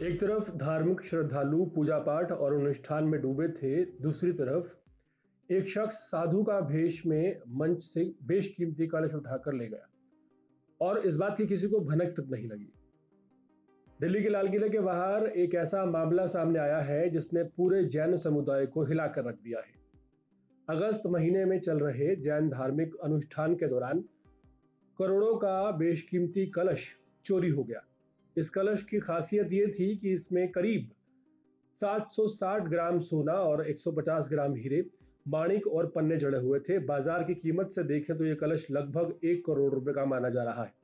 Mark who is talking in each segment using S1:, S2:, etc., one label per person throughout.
S1: एक तरफ धार्मिक श्रद्धालु पूजा पाठ और अनुष्ठान में डूबे थे, दूसरी तरफ एक शख्स साधु का भेष में मंच से बेशकीमती कलश उठाकर ले गया और इस बात की किसी को भनक तक नहीं लगी। दिल्ली के लाल किले के बाहर एक ऐसा मामला सामने आया है जिसने पूरे जैन समुदाय को हिलाकर रख दिया है। अगस्त महीने में चल रहे जैन धार्मिक अनुष्ठान के दौरान करोड़ों का बेशकीमती कलश चोरी हो गया। इस कलश की खासियत ये थी कि इसमें करीब 760 ग्राम सोना और 150 ग्राम हीरे, माणिक और पन्ने जड़े हुए थे। बाजार की कीमत से देखें तो ये कलश लगभग 1 करोड़ रुपए का माना जा रहा है।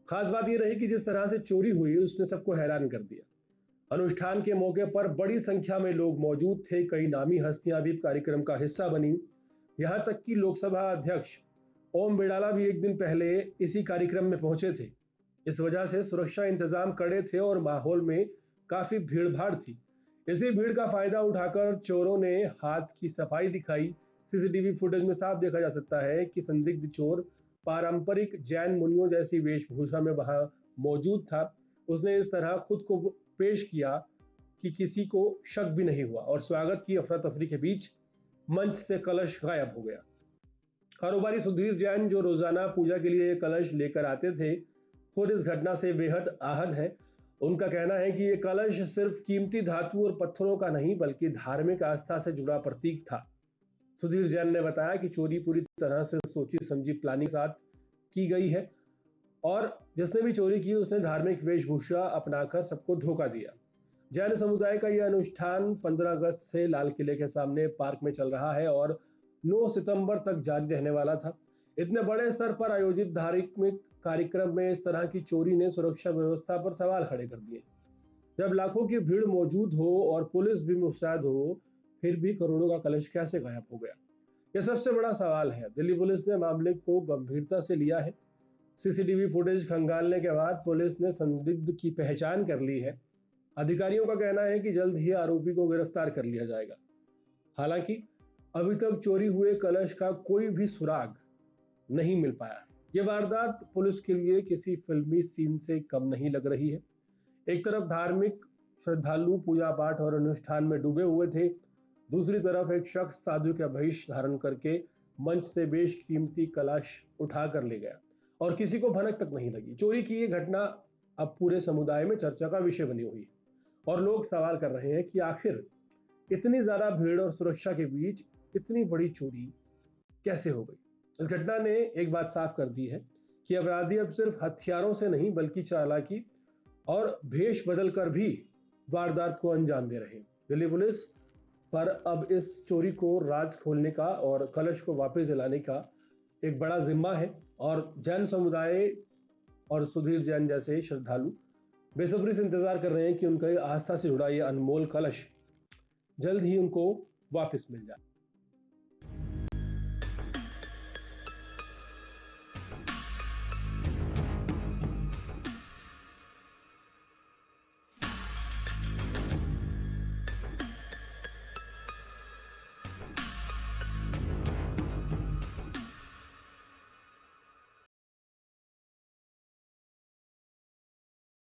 S1: खास बात यह रही कि जिस तरह से चोरी हुई उसने सबको हैरान कर दिया। अनुष्ठान के मौके पर बड़ी संख्या में लोग मौजूद थे। कई नामी हस्तियां भी कार्यक्रम का हिस्सा बनी। यहां तक कि लोकसभा अध्यक्ष ओम बिड़ला भी एक दिन पहले इसी कार्यक्रम में पहुंचे थे। इस वजह से सुरक्षा इंतजाम कड़े थे और माहौल में काफी भीड़ भाड़ थी। इसी भीड़ का फायदा उठाकर चोरों ने हाथ की सफाई दिखाई। सीसीटीवी फुटेज में साफ देखा जा सकता है कि संदिग्ध चोर पारंपरिक जैन मुनियों जैसी वेशभूषा में वहां मौजूद था। उसने इस तरह खुद को पेश किया कि किसी को शक भी नहीं हुआ और स्वागत की अफरा तफरी के बीच मंच से कलश गायब हो गया। कारोबारी सुधीर जैन, जो रोजाना पूजा के लिए ये कलश लेकर आते थे, खुद इस घटना से बेहद आहत है। उनका कहना है कि ये कलश सिर्फ कीमती धातु और पत्थरों का नहीं बल्कि धार्मिक आस्था से जुड़ा प्रतीक था। सुधीर जैन ने बताया कि चोरी पूरी तरह से सोची समझी प्लानिंग के साथ की गई है और जिसने भी चोरी की उसने धार्मिक वेशभूषा अपनाकर सबको धोखा दिया। जैन समुदाय का यह अनुष्ठान 15 अगस्त से लाल किले के सामने पार्क में चल रहा है और 9 सितंबर तक जारी रहने वाला था। इतने बड़े स्तर पर आयोजित धार्मिक कार्यक्रम में इस तरह की चोरी ने सुरक्षा व्यवस्था पर सवाल खड़े कर दिए। जब लाखों की भीड़ मौजूद हो और पुलिस भी मुस्तैद हो, फिर भी करोड़ों का कलश कैसे गायब हो गया? यह सबसे बड़ा सवाल है। दिल्ली पुलिस ने मामले को गंभीरता से लिया है। सीसीटीवी फुटेज खंगालने के बाद पुलिस ने संदिग्ध की पहचान कर ली है। अधिकारियों का कहना है कि जल्द ही आरोपी को गिरफ्तार कर लिया जाएगा। हालांकि अभी तक चोरी हुए कलश का कोई भी सुराग नहीं मिल पाया है। यह वारदात पुलिस के लिए किसी फिल्मी सीन से कम नहीं लग रही है। एक तरफ धार्मिक श्रद्धालु पूजा पाठ और अनुष्ठान में डूबे हुए थे, दूसरी तरफ एक शख्स साधु का वेश धारण करके मंच से बेशकीमती कलश उठा कर ले गया और किसी को भनक तक नहीं लगी। चोरी की यह घटना अब पूरे समुदाय में चर्चा का विषय बनी हुई है और लोग सवाल कर रहे हैं कि आखिर इतनी ज्यादा भीड़ और सुरक्षा के बीच इतनी बड़ी चोरी कैसे हो गई। इस घटना ने एक बात साफ कर दी है कि अपराधी अब सिर्फ हथियारों से नहीं बल्कि चालाकी और भेष बदलकर भी वारदात को अंजाम दे रहे हैं। दिल्ली पुलिस पर अब इस चोरी को राज खोलने का और कलश को वापस दिलाने का एक बड़ा जिम्मा है और जैन समुदाय और सुधीर जैन जैसे श्रद्धालु बेसब्री से इंतजार कर रहे हैं कि उनका आस्था से जुड़ा यह अनमोल कलश जल्द ही उनको वापस मिल जाए।